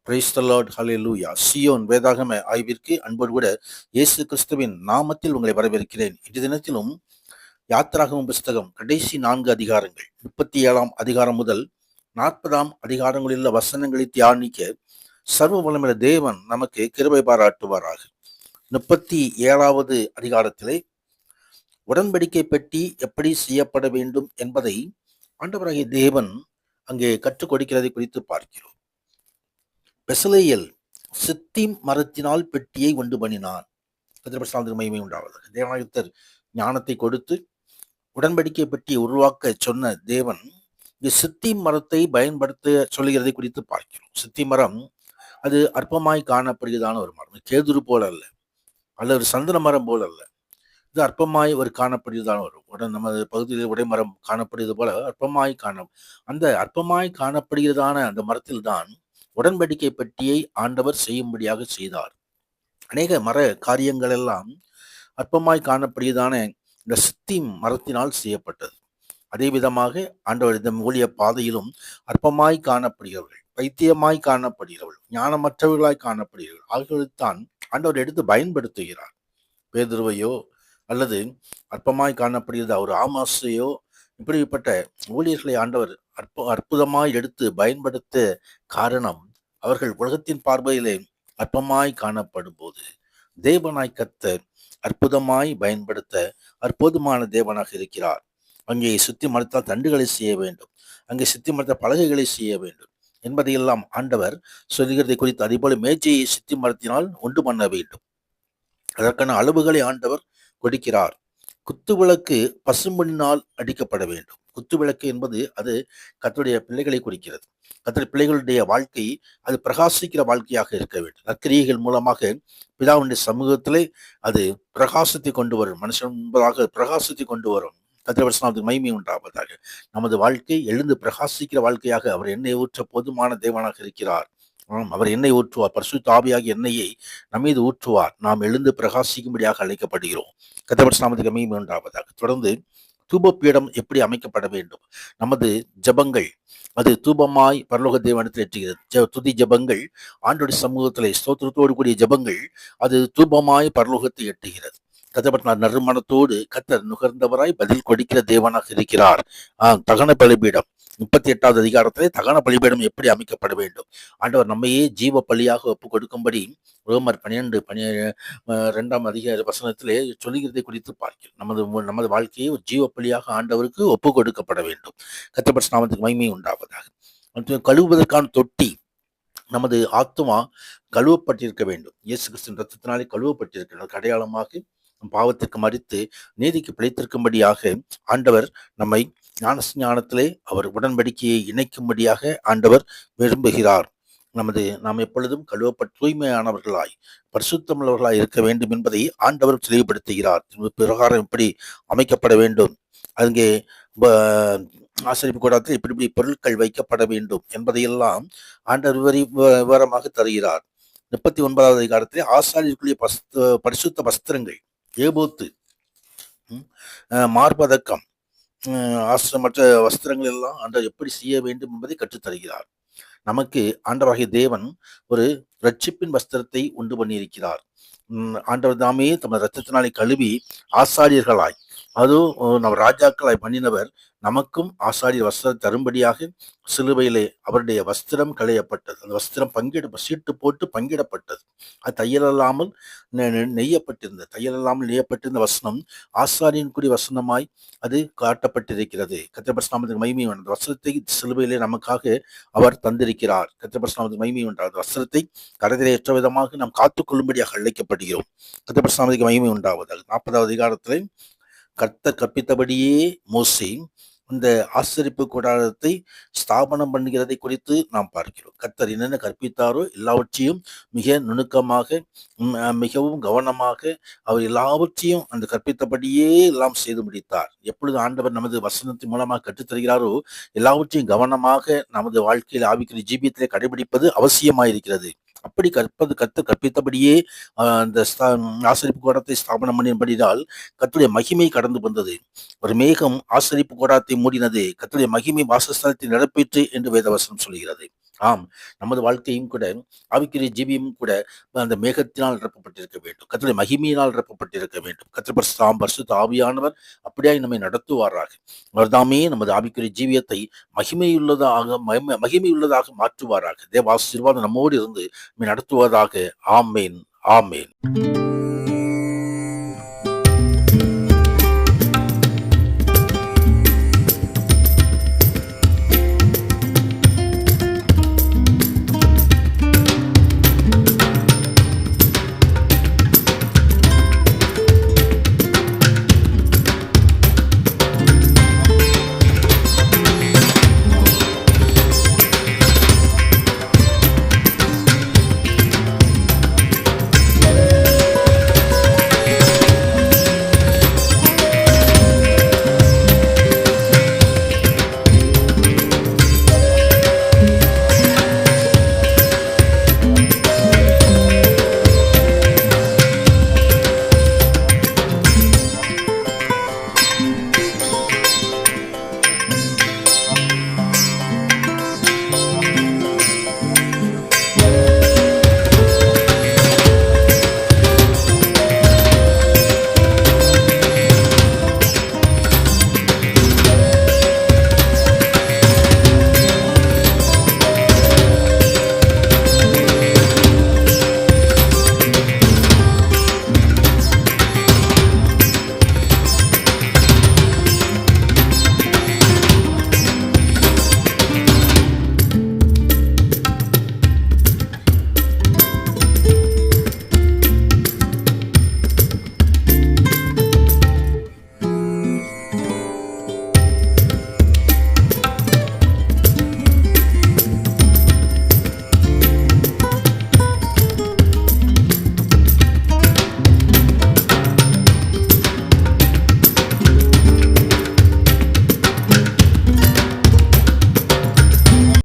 Praise the Lord, hallelujah. Zion வேதாகம ஆய்விற்கு அன்போடு கூட இயேசு கிறிஸ்துவின் நாமத்தில் உங்களை வரவேற்கிறேன். இன்றைய தினத்திலும் யாத்திராகமம் புஸ்தகம் கடைசி 4 அதிகாரங்கள் 37ஆம் அதிகாரம் முதல் 40ஆம் அதிகாரங்களில் வசனங்களை தியானிக்க சர்வ வல்லமையுள்ள தேவன் நமக்கு கிருபை பாராட்டுவாராக. 37வது அதிகாரத்திலே உடன்படிக்கை பெட்டி எப்படி செய்யப்பட வேண்டும் என்பதை ஆண்டவராகிய தேவன் அங்கே கற்றுக் கொடுக்கிறதை குறித்து பார்க்கிறோம். பெசலேயேல் சித்தீம் மரத்தினால் பெட்டியை உண்டு பண்ணினான். மகிமை உண்டாவதாக. தேவனாயத்தர் ஞானத்தை கொடுத்து உடன்படிக்கை பெட்டியை உருவாக்க சொன்ன தேவன் சித்தீம் மரத்தை பயன்படுத்த சொல்லுகிறதை குறித்து பார்க்கிறோம். சித்தி மரம் அது அற்பமாய் காணப்படுகிறதான ஒரு மரம். கேதுரு போல அல்ல, அல்லது சந்தன மரம் போல அல்ல. இது அற்பமாய் ஒரு காணப்படுகிறதான ஒரு நமது பகுதியில் உடைமரம் காணப்படுகிறது போல அற்பமாய் அந்த அற்பமாய் காணப்படுகிறதான அந்த மரத்தில் தான் உடன்படிக்கை பெட்டியை ஆண்டவர் செய்யும்படியாக செய்தார். அநேக மர காரியங்கள் எல்லாம் அற்பமாய் காணப்படுகிறதான இந்த சித்தீம் மரத்தினால் செய்யப்பட்டது. அதே விதமாக ஆண்டவர் இந்த ஊழிய பாதையிலும் அற்பமாய் காணப்படுகிறவர்கள், பைத்தியமாய் காணப்படுகிறவர்கள், ஞானமற்றவர்களாய் காணப்படுகிறவர்கள் ஆகியோரைத்தான் ஆண்டவர் எடுத்து பயன்படுத்துகிறார். பேதுருவையோ அல்லது அற்பமாய் காணப்படுகிறது அவர் ஆமாசையோ இப்படிப்பட்ட ஊழியர்களை ஆண்டவர் அற்புதமாய் எடுத்து பயன்படுத்த காரணம், அவர்கள் உலகத்தின் பார்வையிலே அற்பமாய் காணப்படும் போது தேவனாய் கர்த்தர் அற்புதமாய் பயன்படுத்த அற்புதமான தேவனாக இருக்கிறார். அங்கே சுத்தி மரத்தால் தண்டுகளை செய்ய வேண்டும், அங்கே சுத்தி மரத்த பலகைகளை செய்ய வேண்டும் என்பதையெல்லாம் ஆண்டவர் சொல்கிறதை குறித்து, அதே போல மேஜையை சுத்தி மரத்தினால் உண்டு பண்ண வேண்டும். அதற்கான அளவுகளை ஆண்டவர் கொடுக்கிறார். குத்துவிளக்கு பசும்பொன்னினால் அடிக்கப்பட வேண்டும். குத்துவிளக்கு என்பது அது கர்த்தருடைய பிள்ளைகளை குறிக்கிறது. கர்த்தருடைய பிள்ளைகளுடைய வாழ்க்கை அது பிரகாசிக்கிற வாழ்க்கையாக இருக்க வேண்டும். நற்கிரியைகள் மூலமாக பிதாவுடைய சமூகத்திலே அது பிரகாசத்தை கொண்டு வரும். மனுஷன் என்பதாக பிரகாசத்தை கொண்டு வரும். கர்த்தருடைய மகிமை உண்டாவதாக. நமது வாழ்க்கை எழுந்து பிரகாசிக்கிற வாழ்க்கையாக அவர் எண்ணெய் ஊற்ற போதுமான தேவனாக இருக்கிறார். அவர் எண்ணெய் ஊற்றுவார். பரிசுத்த ஆவியாகிய எண்ணெயை நம்மீது ஊற்றுவார். நாம் எழுந்து பிரகாசிக்கும்படியாக அழைக்கப்படுகிறோம். கர்த்தருடைய மகிமை உண்டாவதாக. தொடர்ந்து தூபப்பீடம் எப்படி அமைக்கப்பட வேண்டும். நமது ஜபங்கள் அது தூபமாய் பரலோக தேவனிடத்தில் எட்டுகிறது. துதி ஜபங்கள், ஆண்டோடைய சமூகத்திலே ஸ்தோத்திரத்தோடு கூடிய ஜபங்கள் அது தூபமாய் பரலோகத்தை எட்டுகிறது. கர்த்தர் நறுமணத்தோடு கர்த்தர் நுகர்ந்தவராய் பதில் கொடுக்கிற தேவனாக இருக்கிறார். தகன பலிபீடம் 38வது அதிகாரத்திலே தகன பலிபீடம் எப்படி அமைக்கப்பட வேண்டும். ஆண்டவர் நம்மையே ஜீவ பலியாக ஒப்பு கொடுக்கும்படி ரோமர் 12 அதிகார வசனத்திலே சொல்லுகிறதை குறித்து பார்க்கிறோம். நமது வாழ்க்கையை ஒரு ஜீவ பலியாக ஆண்டவருக்கு ஒப்பு கொடுக்கப்பட வேண்டும். கர்த்தர் நாமத்துக்கு மகிமை உண்டாவதாக. கழுவுவதற்கான தொட்டி, நமது ஆத்துமா கழுவப்பட்டிருக்க வேண்டும். இயேசு கிறிஸ்துவின் ரத்தத்தினாலே கழுவப்பட்டிருக்கிறது. அடையாளமாக பாவத்திற்கு மரித்து நீதிக்கு பிழைத்திருக்கும்படியாக ஆண்டவர் நம்மை ஞானத்திலே அவர் உடன்படிக்கையை இணைக்கும்படியாக ஆண்டவர் விரும்புகிறார். நாம் எப்பொழுதும் தூய்மையானவர்களாய் பரிசுத்தமுள்ளவர்களாய் இருக்க வேண்டும் என்பதை ஆண்டவர் தெளிவுபடுத்துகிறார். பிரகாரம் எப்படி அமைக்கப்பட வேண்டும், அங்கே ஆசரிப்பு கூடாரத்தில் இப்படி பொருட்கள் வைக்கப்பட வேண்டும் என்பதையெல்லாம் ஆண்டவர் விவரமாக தருகிறார். 39வது அதிகாரத்திலே ஆசாரியர்களுடைய பரிசுத்த வஸ்திரங்கள், ஏபோத்து, மார்பதக்கம், மற்ற வஸ்திரங்கள் எல்லாம் ஆண்டவர் எப்படி செய்ய வேண்டும் என்பதை கற்றுத்தருகிறார். நமக்கு ஆண்டவராகிய தேவன் ஒரு ரட்சிப்பின் வஸ்திரத்தை உண்டு பண்ணியிருக்கிறார். ஆண்டவர் தாமே தமது இரத்தத்தினாலே கழுவி ஆசாரியர்களாய், அதுவும் நம்ம ராஜாக்களாய் பண்ணினவர் நமக்கும் ஆசாரியர் வஸ்திரம் தரும்படியாக சிலுவையிலே அவருடைய வஸ்திரம் களையப்பட்டது. அந்த வஸ்திரம் சீட்டு போட்டு பங்கிடப்பட்டது. அது தையல் இல்லாமல் நெய்யப்பட்டிருந்த வசனம் ஆசாரியனுக்குரிய வசனமாய் அது காட்டப்பட்டிருக்கிறது. கர்த்தருடைய நாமத்துக்கு மகிமை உண்டாவதாக. அந்த வஸ்திரத்தை சிலுவையிலே நமக்காக அவர் தந்திருக்கிறார். கர்த்தருடைய நாமத்துக்கு மகிமை உண்டாவதாக. வஸ்திரத்தை கரைதிரையற்ற விதமாக நாம் காத்துக்கொள்ளும்படியாக அழைக்கப்படுகிறோம். கர்த்தருடைய நாமத்துக்கு மகிமை உண்டாவதாக. 40வது அதிகாரத்திலே கர்த்தர் கற்பித்தபடியே மோசே இந்த ஆசரிப்பு கூடாரத்தை ஸ்தாபனம் பண்ணுகிறதை குறித்து நாம் பார்க்கிறோம். கர்த்தர் என்னென்ன கற்பித்தாரோ எல்லாவற்றையும் மிக நுணுக்கமாக, மிகவும் கவனமாக அவர் எல்லாவற்றையும் அந்த கற்பித்தபடியே எல்லாம் செய்து முடித்தார். எப்பொழுது ஆண்டவர் நமது வசனத்தின் மூலமாக கற்றுத்தருகிறாரோ எல்லாவற்றையும் கவனமாக நமது வாழ்க்கையில் ஆவிக்குரிய ஜீவியத்திலே கடைபிடிப்பது அவசியமாயிருக்கிறது. அப்படி கற்பித்தபடியே அந்த ஆசரிப்பு கூடத்தை ஸ்தாபனம் பண்ணியபடியால் கர்த்தருடைய மகிமை கடந்து வந்தது. ஒரு மேகம் ஆசரிப்பு கூடாரத்தை மூடினது, கர்த்தருடைய மகிமை வாசஸ்தலத்தை நிரப்பிற்று என்று வேதவசனம் சொல்கிறது. ஆம், நமது வாழ்க்கையும் கூட ஆவிக்குரிய ஜீவியும் கூட அந்த மேகத்தினால் நிரப்பப்பட்டிருக்க வேண்டும். கர்த்தருடைய மகிமையினால் நிரப்பப்பட்டிருக்க வேண்டும். கர்த்தர் பரிசுத்த ஆவியானவர் அப்படியாய் நம்மை நடத்துவாராக. அவர்தாமே நமது ஆவிக்குரிய ஜீவியத்தை மகிமையுள்ளதாக மாற்றுவாராக. தேவ ஆசீர்வாதம் நம்மோடு இருந்து நடத்துவதாக. ஆமேன், ஆமேன்.